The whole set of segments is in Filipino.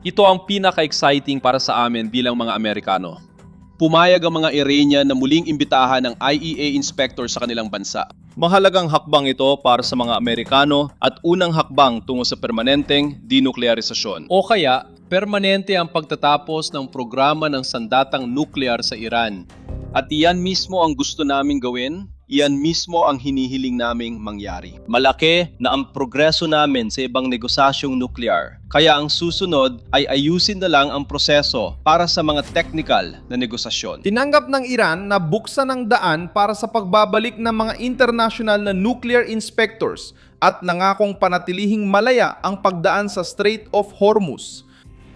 Ito ang pinaka-exciting para sa amin bilang mga Amerikano. Pumayag ang mga Iranian na muling imbitahan ng IEA inspector sa kanilang bansa. Mahalagang hakbang ito para sa mga Amerikano at unang hakbang tungo sa permanenteng denuklearisasyon. O kaya, permanente ang pagtatapos ng programa ng sandatang nuklear sa Iran. At iyan mismo ang gusto naming gawin, iyan mismo ang hinihiling naming mangyari. Malaki na ang progreso namin sa ibang negosasyong nuklear. Kaya ang susunod ay ayusin na lang ang proseso para sa mga technical na negosasyon. Tinanggap ng Iran na buksan ang daan para sa pagbabalik ng mga international na nuclear inspectors at nangakong panatilihing malaya ang pagdaan sa Strait of Hormuz.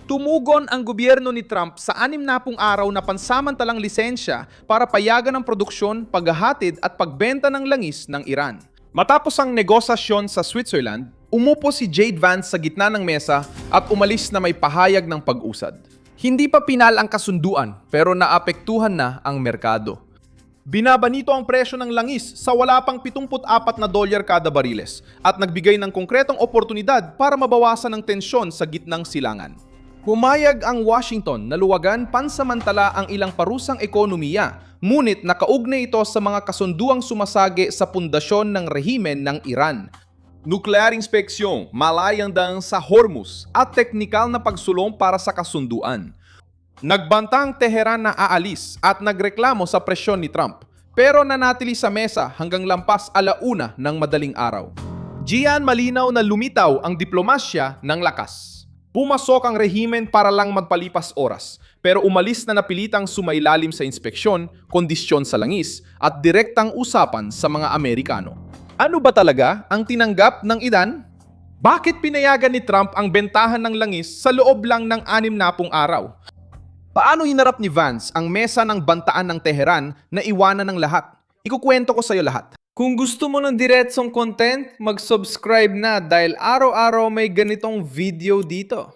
Tumugon ang gobyerno ni Trump sa 60 araw na pansamantalang lisensya para payagan ang produksyon, paghahatid at pagbenta ng langis ng Iran. Matapos ang negosasyon sa Switzerland, umupo si J.D. Vance sa gitna ng mesa at umalis na may pahayag ng pag-usad. Hindi pa pinal ang kasunduan pero naapektuhan na ang merkado. Binaba nito ang presyo ng langis sa wala pang $74 kada bariles at nagbigay ng konkretong oportunidad para mabawasan ang tensyon sa gitnang silangan. Pumayag ang Washington na luwagan pansamantala ang ilang parusang ekonomiya, ngunit nakaugnay ito sa mga kasunduang sumasagi sa pundasyon ng rehimen ng Iran. Nuklear inspeksyon, malayang daan sa Hormuz at teknikal na pagsulong para sa kasunduan. Nagbanta ang Teheran na aalis at nagreklamo sa presyon ni Trump, pero nanatili sa mesa hanggang lampas 1:00 ng madaling araw. Diyan malinaw na lumitaw ang diplomasya ng lakas. Pumasok ang rehimen para lang magpalipas oras, pero umalis na napilitang sumailalim sa inspeksyon, kondisyon sa langis, at direktang usapan sa mga Amerikano. Ano ba talaga ang tinanggap ng Iran? Bakit pinayagan ni Trump ang bentahan ng langis sa loob lang ng 60 araw? Paano hinarap ni Vance ang mesa ng bantaan ng Teheran na iwanan ng lahat? Ikukwento ko sa iyo lahat. Kung gusto mo ng diretsong content, mag-subscribe na dahil araw-araw may ganitong video dito.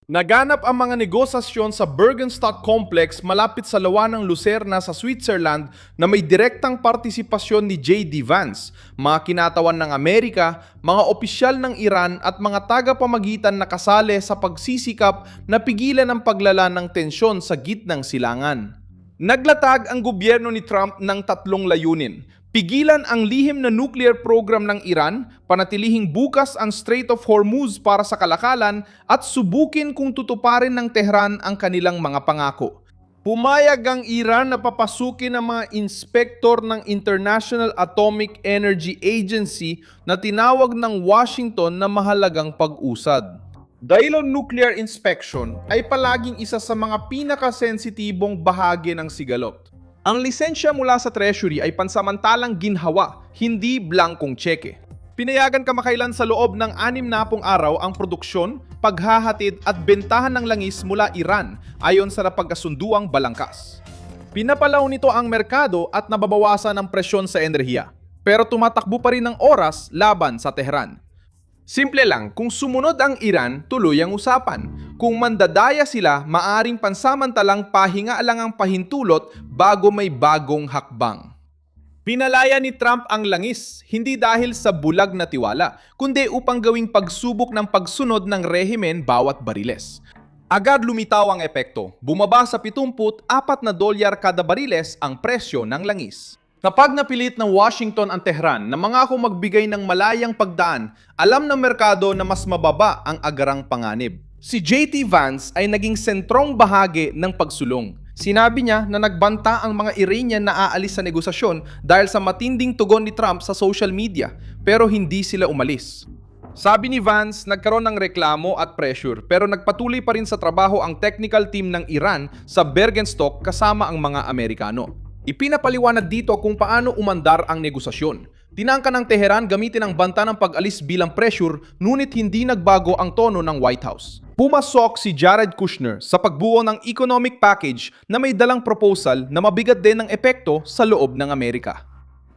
Naganap ang mga negosasyon sa Bergenstock Complex malapit sa lawa ng Lucerna sa Switzerland na may direktang partisipasyon ni J.D. Vance, mga kinatawan ng Amerika, mga opisyal ng Iran at mga tagapamagitan na kasali sa pagsisikap na pigilan ang paglala ng tensyon sa gitnang silangan. Naglatag ang gobyerno ni Trump ng 3 layunin. Pigilan ang lihim na nuclear program ng Iran, panatilihing bukas ang Strait of Hormuz para sa kalakalan at subukin kung tutuparin ng Tehran ang kanilang mga pangako. Pumayag ang Iran na papasukin ang mga inspektor ng International Atomic Energy Agency na tinawag ng Washington na mahalagang pag-usad. Dahil ang nuclear inspection ay palaging isa sa mga pinakasensitibong bahagi ng sigalot. Ang lisensya mula sa Treasury ay pansamantalang ginhawa, hindi blankong tseke. Pinayagan kamakailan sa loob ng 60 araw ang produksyon, paghahatid at bentahan ng langis mula Iran ayon sa napagkasunduang balangkas. Pinapalaw nito ang merkado at nababawasan ang presyon sa enerhiya, pero tumatakbo pa rin ang oras laban sa Tehran. Simple lang, kung sumunod ang Iran, tuloy ang usapan. Kung mandadaya sila, maaring pansamantalang pahinga lang ang pahintulot bago may bagong hakbang. Pinalaya ni Trump ang langis, hindi dahil sa bulag na tiwala, kundi upang gawing pagsubok ng pagsunod ng rehimen bawat bariles. Agad lumitaw ang epekto, bumaba sa $74 kada bariles ang presyo ng langis. Kapag napilit ng Washington ang Tehran na mangako magbigay ng malayang pagdaan, alam ng merkado na mas mababa ang agarang panganib. Si J.D. Vance ay naging sentrong bahagi ng pagsulong. Sinabi niya na nagbanta ang mga Iranian na aalis sa negosasyon dahil sa matinding tugon ni Trump sa social media, pero hindi sila umalis. Sabi ni Vance, nagkaroon ng reklamo at pressure pero nagpatuloy pa rin sa trabaho ang technical team ng Iran sa Bergenstock kasama ang mga Amerikano. Ipinapaliwanag dito kung paano umandar ang negosasyon. Tinangka ng Teheran gamitin ang banta ng pag-alis bilang pressure, ngunit hindi nagbago ang tono ng White House. Pumasok si Jared Kushner sa pagbuo ng economic package na may dalang proposal na mabigat din ng epekto sa loob ng Amerika.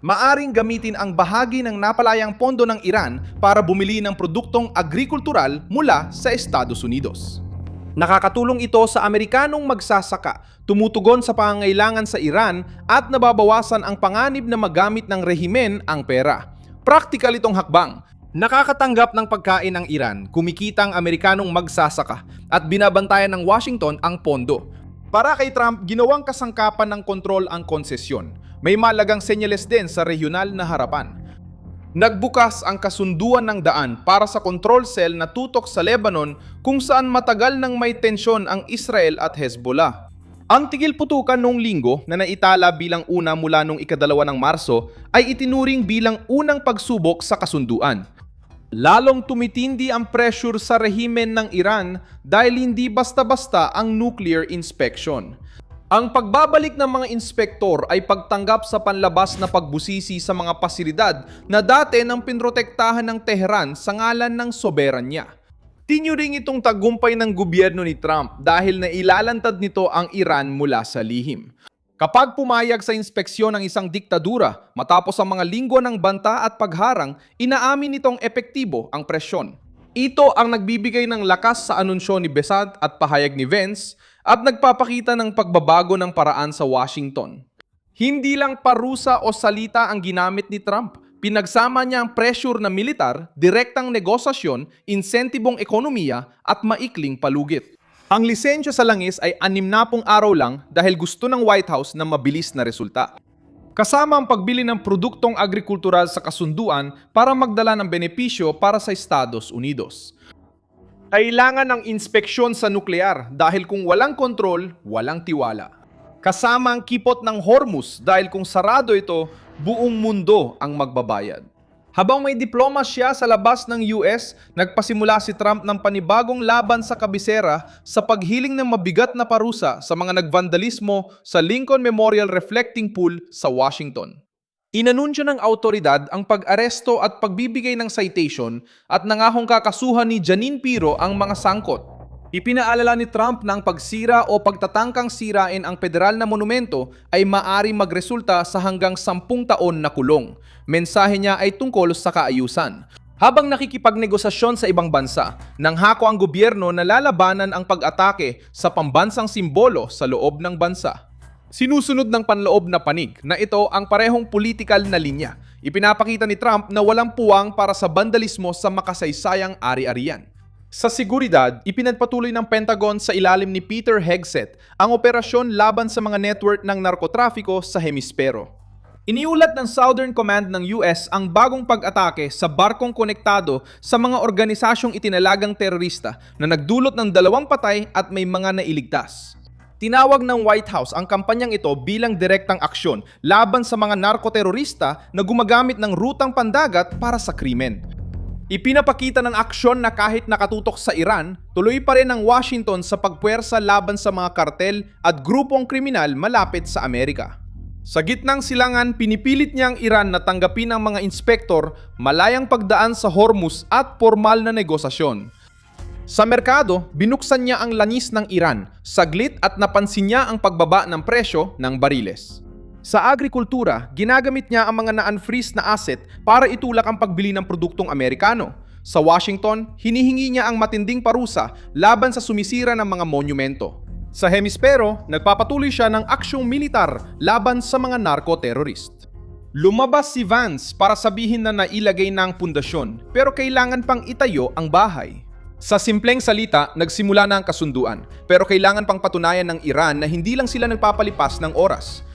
Maaring gamitin ang bahagi ng napalayang pondo ng Iran para bumili ng produktong agrikultural mula sa Estados Unidos. Nakakatulong ito sa Amerikanong magsasaka, tumutugon sa pangangailangan sa Iran at nababawasan ang panganib na magamit ng rehimen ang pera. Praktikal itong hakbang. Nakakatanggap ng pagkain ang Iran, kumikita ang Amerikanong magsasaka at binabantayan ng Washington ang pondo. Para kay Trump, ginawang kasangkapan ng kontrol ang konsesyon. May malagang senyales din sa regional na harapan. Nagbukas ang kasunduan ng daan para sa control cell na tutok sa Lebanon kung saan matagal nang may tensyon ang Israel at Hezbollah. Ang tigil putukan noong linggo na naitala bilang una mula noong ika-2 ng Marso ay itinuring bilang unang pagsubok sa kasunduan. Lalong tumitindi ang pressure sa rehimen ng Iran dahil hindi basta-basta ang nuclear inspection. Ang pagbabalik ng mga inspektor ay pagtanggap sa panlabas na pagbusisi sa mga pasilidad na dati nang pinrotektahan ng Tehran sa ngalan ng soberanya. Tinuring itong tagumpay ng gobyerno ni Trump dahil nailalantad nito ang Iran mula sa lihim. Kapag pumayag sa inspeksyon ng isang diktadura matapos ang mga linggo ng banta at pagharang, inaamin nitong epektibo ang presyon. Ito ang nagbibigay ng lakas sa anunsyo ni Besant at pahayag ni Vance at nagpapakita ng pagbabago ng paraan sa Washington. Hindi lang parusa o salita ang ginamit ni Trump. Pinagsama niya ang pressure na militar, direktang negosasyon, insentibong ekonomiya at maikling palugit. Ang lisensya sa langis ay 60 araw lang dahil gusto ng White House na mabilis na resulta. Kasama ang pagbili ng produktong agrikultural sa kasunduan para magdala ng benepisyo para sa Estados Unidos. Kailangan ng inspeksyon sa nuklear dahil kung walang kontrol, walang tiwala. Kasama ang kipot ng Hormuz dahil kung sarado ito, buong mundo ang magbabayad. Habang may diplomasya sa labas ng US, nagpasimula si Trump ng panibagong laban sa kabisera sa paghiling ng mabigat na parusa sa mga nagvandalismo sa Lincoln Memorial Reflecting Pool sa Washington. Inanunsyo ng autoridad ang pag-aresto at pagbibigay ng citation at nangahong kakasuhan ni Janine Pirro ang mga sangkot. Ipinaalala ni Trump na ang pagsira o pagtatangkang sirain ang federal na monumento ay maaari magresulta sa hanggang 10 taon na kulong. Mensahe niya ay tungkol sa kaayusan. Habang nakikipagnegosasyon sa ibang bansa, nanghako ang gobyerno na lalabanan ang pag-atake sa pambansang simbolo sa loob ng bansa. Sinusunod ng panloob na panig na ito ang parehong politikal na linya. Ipinapakita ni Trump na walang puwang para sa bandalismo sa makasaysayang ari-arian. Sa seguridad, ipinagpatuloy ng Pentagon sa ilalim ni Peter Hegseth ang operasyon laban sa mga network ng narkotrafiko sa hemispero. Iniulat ng Southern Command ng US ang bagong pag-atake sa barkong konektado sa mga organisasyong itinalagang terorista na nagdulot ng 2 patay at may mga nailigtas. Tinawag ng White House ang kampanyang ito bilang direktang aksyon laban sa mga narkoterorista na gumagamit ng rutang pandagat para sa krimen. Ipinapakita ng aksyon na kahit nakatutok sa Iran, tuloy pa rin ang Washington sa pagpuwersa laban sa mga kartel at grupong kriminal malapit sa Amerika. Sa gitnang silangan, pinipilit niya ang Iran na tanggapin ang mga inspektor, malayang pagdaan sa Hormuz at formal na negosasyon. Sa merkado, binuksan niya ang langis ng Iran, saglit at napansin niya ang pagbaba ng presyo ng bariles. Sa agrikultura, ginagamit niya ang mga na-unfreeze na asset para itulak ang pagbili ng produktong Amerikano. Sa Washington, hinihingi niya ang matinding parusa laban sa sumisira ng mga monumento. Sa hemispero, nagpapatuloy siya ng aksyong militar laban sa mga narco-terrorist. Lumabas si Vance para sabihin na nailagay na ang pundasyon pero kailangan pang itayo ang bahay. Sa simpleng salita, nagsimula na ang kasunduan pero kailangan pang patunayan ng Iran na hindi lang sila nagpapalipas ng oras.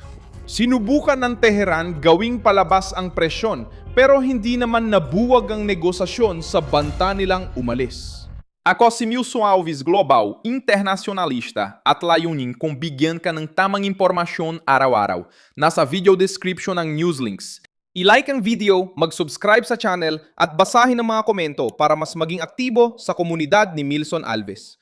Sinubukan ng Tehran gawing palabas ang presyon pero hindi naman nabuwag ang negosasyon sa banta nilang umalis. Ako si Milson Alves Global, internacionalista at layunin kung bigyan ka ng tamang impormasyon araw-araw. Nasa video description ng news links. I-like ang video, mag-subscribe sa channel at basahin ang mga komento para mas maging aktibo sa komunidad ni Milson Alves.